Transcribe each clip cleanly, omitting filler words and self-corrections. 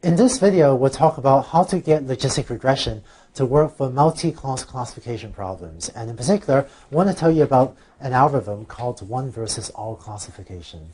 In this video, we'll talk about how to get logistic regression to work for multi-class classification problems. And in particular, I want to tell you about an algorithm called one versus all classification.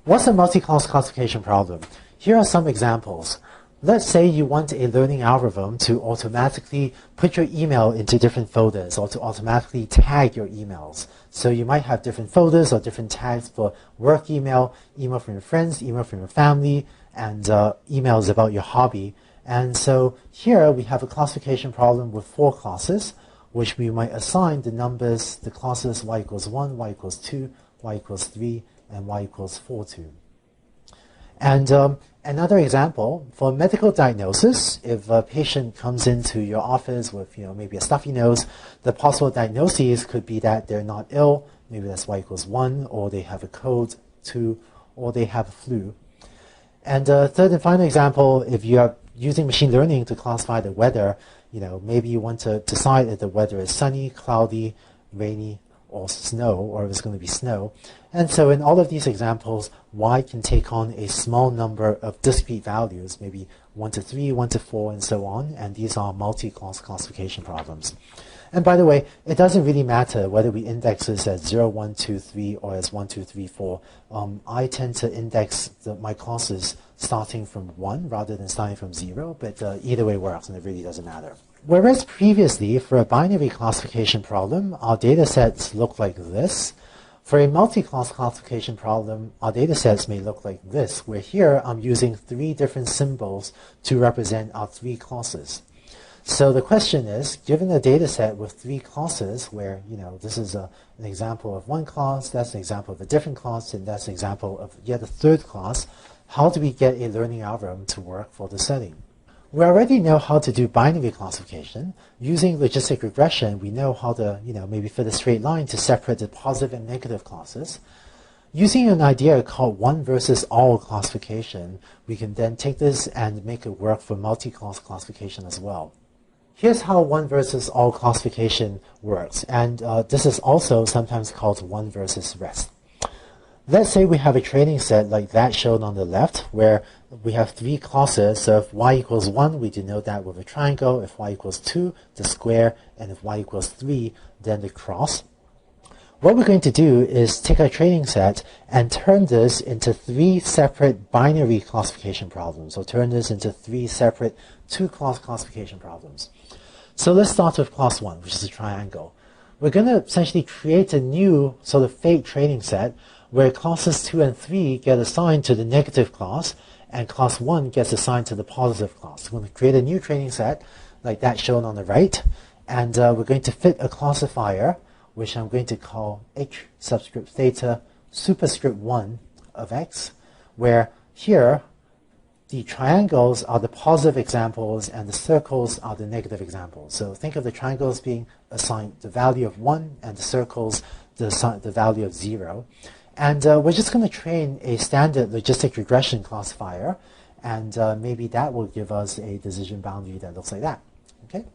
What's a multi-class classification problem? Here are some examples. Let's say you want a learning algorithm to automatically put your email into different folders or to automatically tag your emails. So you might have different folders or different tags for work email, email from your friends, email from your family, and emails about your hobby. And so here we have a classification problem with 4 classes, which we might assign the numbers, the classes y equals 1, y equals 2, y equals 3, and y equals 4 to. And another example, for medical diagnosis, if a patient comes into your office with maybe a stuffy nose, the possible diagnoses could be that they're not ill, maybe that's y equals 1, or they have a cold, 2, or they have a flu. And third and final example, if you are using machine learning to classify the weather, maybe you want to decide if the weather is sunny, cloudy, rainy, or snow, or if it's going to be snow. And so in all of these examples, y can take on a small number of discrete values, maybe 1 to 3, 1 to 4, and so on. And these are multi-class classification problems. And by the way, it doesn't really matter whether we index this as 0, 1, 2, 3, or as 1, 2, 3, 4. I tend to index my classes starting from 1 rather than starting from 0, but either way works, and it really doesn't matter. Whereas previously, for a binary classification problem, our data sets look like this. For a multi-class classification problem, our data sets may look like this, where here I'm using 3 different symbols to represent our 3 classes. So the question is, given a data set with 3 classes, where this is an example of one class, that's an example of a different class, and that's an example of yet a third class, how do we get a learning algorithm to work for the setting? We already know how to do binary classification. Using logistic regression, we know how to, maybe fit a straight line to separate the positive and negative classes. Using an idea called one versus all classification, we can then take this and make it work for multi-class classification as well. Here's how one versus all classification works, and this is also sometimes called one versus rest. Let's say we have a training set like that shown on the left, where we have 3 classes. So if y equals 1, we denote that with a triangle. If y equals 2, the square. And if y equals 3, then the cross. What we're going to do is take our training set and turn this into 3 separate binary classification problems. So turn this into 3 separate 2-class classification problems. So let's start with class 1, which is a triangle. We're going to essentially create a new sort of fake training set where classes 2 and 3 get assigned to the negative class and class 1 gets assigned to the positive class. We're going to create a new training set like that shown on the right, and we're going to fit a classifier, which I'm going to call h subscript theta superscript 1 of x, where here the triangles are the positive examples and the circles are the negative examples. So think of the triangles being assigned the value of 1 and the circles the value of 0. And we're just going to train a standard logistic regression classifier, and maybe that will give us a decision boundary that looks like that. Okay.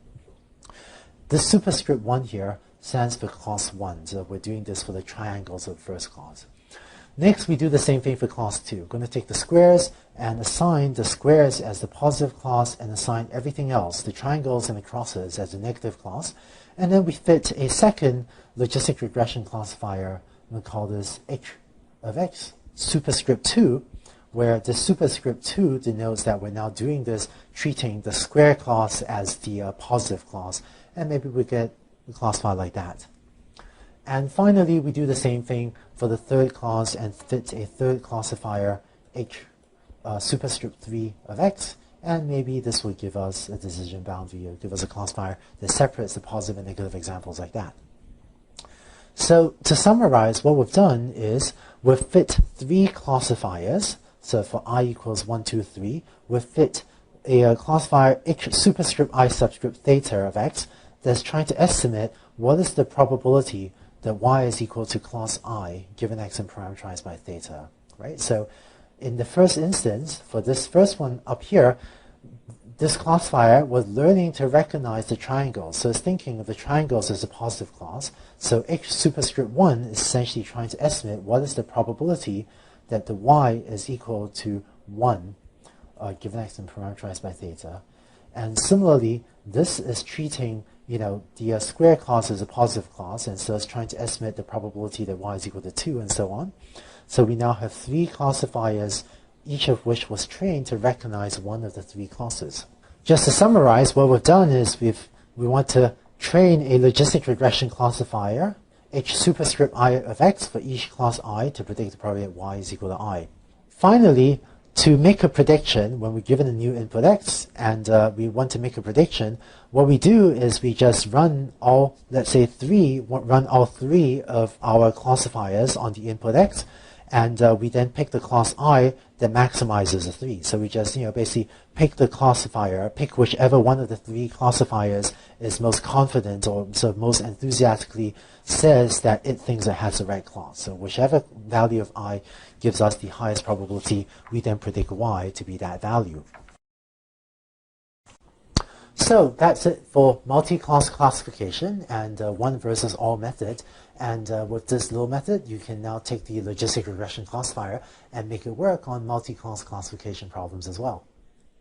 The superscript 1 here stands for class 1, so we're doing this for the triangles of the first class. Next, we do the same thing for class 2. We're going to take the squares and assign the squares as the positive class and assign everything else, the triangles and the crosses, as the negative class. And then we fit a second logistic regression classifier. We'll call this h of x superscript 2, where the superscript 2 denotes that we're now doing this, treating the square class as the positive class, and maybe we get the classifier like that. And finally, we do the same thing for the third class and fit a third classifier, h superscript 3 of x, and maybe this will give us a decision boundary, or give us a classifier that separates the positive and negative examples like that. So to summarize, what we've done is we've fit 3 classifiers. So for I equals 1, 2, 3, we've fit a classifier h superscript I subscript theta of x that's trying to estimate what is the probability that y is equal to class I given x and parameterized by theta, right? So in the first instance, for this first one up here, this classifier was learning to recognize the triangles. So it's thinking of the triangles as a positive class. So h superscript 1 is essentially trying to estimate what is the probability that the y is equal to 1 given x and parameterized by theta. And similarly, this is treating the square class as a positive class, and so it's trying to estimate the probability that y is equal to 2 and so on. So we now have 3 classifiers, each of which was trained to recognize one of the 3 classes. Just to summarize, what we've done is we want to train a logistic regression classifier, h superscript I of x for each class I, to predict the probability that y is equal to I. Finally, to make a prediction, when we're given a new input x and we want to make a prediction, what we do is we just run all, let's say run all 3 of our classifiers on the input x, and we then pick the class I that maximizes the 3. So we just basically pick the classifier, pick whichever one of the 3 classifiers is most confident or sort of most enthusiastically says that it thinks it has the right class. So whichever value of I gives us the highest probability, we then predict y to be that value. So that's it for multi-class classification and one versus all method. And with this little method, you can now take the logistic regression classifier and make it work on multi-class classification problems as well.